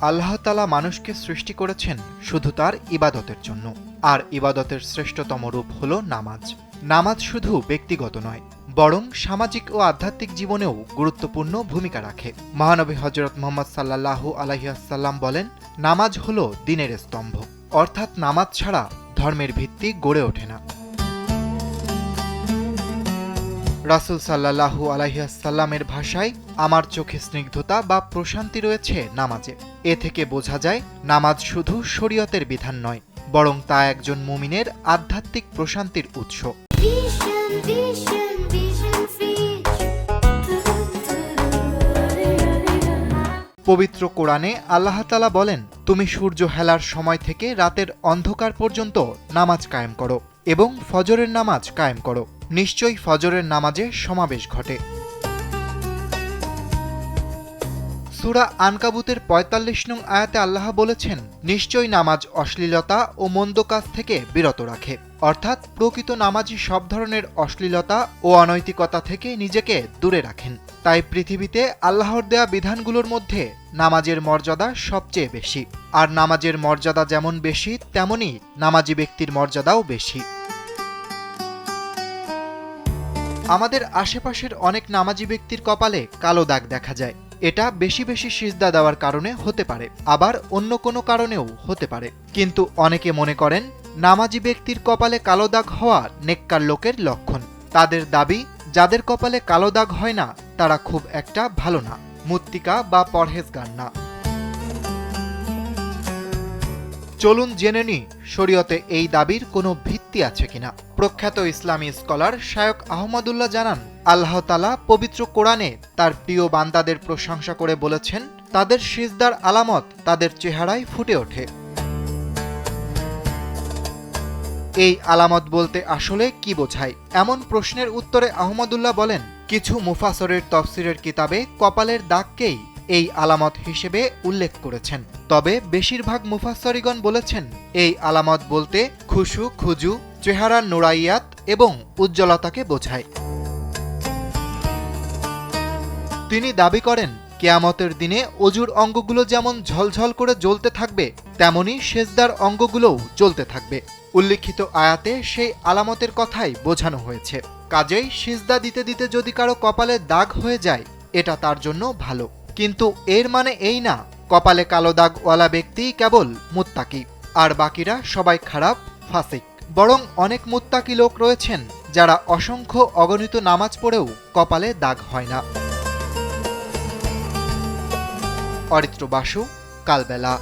আল্লাহ তাআলা মানুষকে সৃষ্টি করেছেন শুধু তার ইবাদতের জন্য, আর ইবাদতের শ্রেষ্ঠতম রূপ হল নামাজ। নামাজ শুধু ব্যক্তিগত নয়, বরং সামাজিক ও আধ্যাত্মিক জীবনেও গুরুত্বপূর্ণ ভূমিকা রাখে। মহানবী হযরত মুহাম্মদ সাল্লাল্লাহু আলাইহি ওয়াসাল্লাম বলেন, নামাজ হল দ্বীনের স্তম্ভ, অর্থাৎ নামাজ ছাড়া ধর্মের ভিত্তি গড়ে ওঠে না। রাসূল সাল্লাল্লাহু আলাইহি ওয়াসাল্লামের ভাষায়, আমার চোখে স্নিগ্ধতা বা প্রশান্তি রয়েছে নামাজে। এ থেকে বোঝা যায় নামাজ শুধু শরীয়তের বিধান নয়, বরং তা একজন মুমিনের আধ্যাত্মিক প্রশান্তির উৎস। পবিত্র কোরআনে আল্লাহ তাআলা বলেন, তুমি সূর্য হেলার সময় থেকে রাতের অন্ধকার পর্যন্ত নামাজ কায়েম করো এবং ফজরের নামাজ কায়েম করো, নিশ্চয়ই ফজরের নামাজে সমাবেশ ঘটে। সূরা আনকাবুতের ৪৫ নং আয়াতে আল্লাহ বলেছেন, নিশ্চয়ই নামাজ অশ্লীলতা ও মন্দ কাজ থেকে বিরত রাখে, অর্থাৎ প্রকৃত নামাজি সব ধরনের অশ্লীলতা ও অনৈতিকতা থেকে নিজেকে দূরে রাখেন। তাই পৃথিবীতে আল্লাহর দেয়া বিধানগুলোর মধ্যে নামাজের মর্যাদা সবচেয়ে বেশি, আর নামাজের মর্যাদা যেমন বেশি, তেমনি নামাজি ব্যক্তির মর্যাদাও বেশি। আমাদের আশেপাশের অনেক নামাজি ব্যক্তির কপালে কালো দাগ দেখা যায়। এটা বেশি বেশি সিজদা দেওয়ার কারণে হতে পারে, আবার অন্য কোনো কারণেও হতে পারে। কিন্তু অনেকে মনে করেন নামাজি ব্যক্তির কপালে কালো দাগ হওয়া নেককার লোকের লক্ষণ। তাদের দাবি, যাদের কপালে কালো দাগ হয় না তারা খুব একটা ভালো না, মুত্তিকা বা পরহেজগার না। চলুন জেনে নিই শরীয়তে এই দাবির কোনো ভিত্তি আছে কিনা। প্রখ্যাত ইসলামী স্কলার শায়খ আহমদুল্লাহ জানান, আল্লাহ তাআলা পবিত্র কোরআনে তার প্রিয় বান্দাদের প্রশংসা করে বলেছেন, তাদের সিজদার আলামত তাদের চেহারায় ফুটে ওঠে। এই আলামত বলতে আসলে কি বোঝায়? এমন প্রশ্নের উত্তরে আহমদুল্লাহ বলেন, কিছু মুফাসসিরের তাফসীরের কিতাবে কপালের দাগকেই এই আলামত হিসেবে উল্লেখ করেছেন। তবে বেশিরভাগ মুফাসসিরগণ বলেছেন, এই আলামত বলতে খুশু, খুজু, চেহারার নুরাইয়াত এবং উজ্জ্বলতাকে বোঝায়। তিনি দাবি করেন, কিয়ামতের দিনে অজুর অঙ্গগুলো যেমন ঝলঝল করে জ্বলতে থাকবে, তেমনি সেজদার অঙ্গগুলোও জ্বলতে থাকবে। উল্লিখিত আয়াতে সেই আলামতের কথাই বোঝানো হয়েছে। কাজেই সিজদা দিতে দিতে যদি কারো কপালে দাগ হয়ে যায়, এটা তার জন্য ভালো। কিন্তু এর মানে এই না কপালে কালো দাগওয়ালা ব্যক্তি কেবল মুত্তাকি, আর বাকিরা সবাই খারাপ, ফাসিক। বরং অনেক মুত্তাকি লোক রয়েছেন যারা অসংখ্য অগণিত নামাজ পড়েও কপালে দাগ হয় না। অরিত্র বাসু, কালবেলা।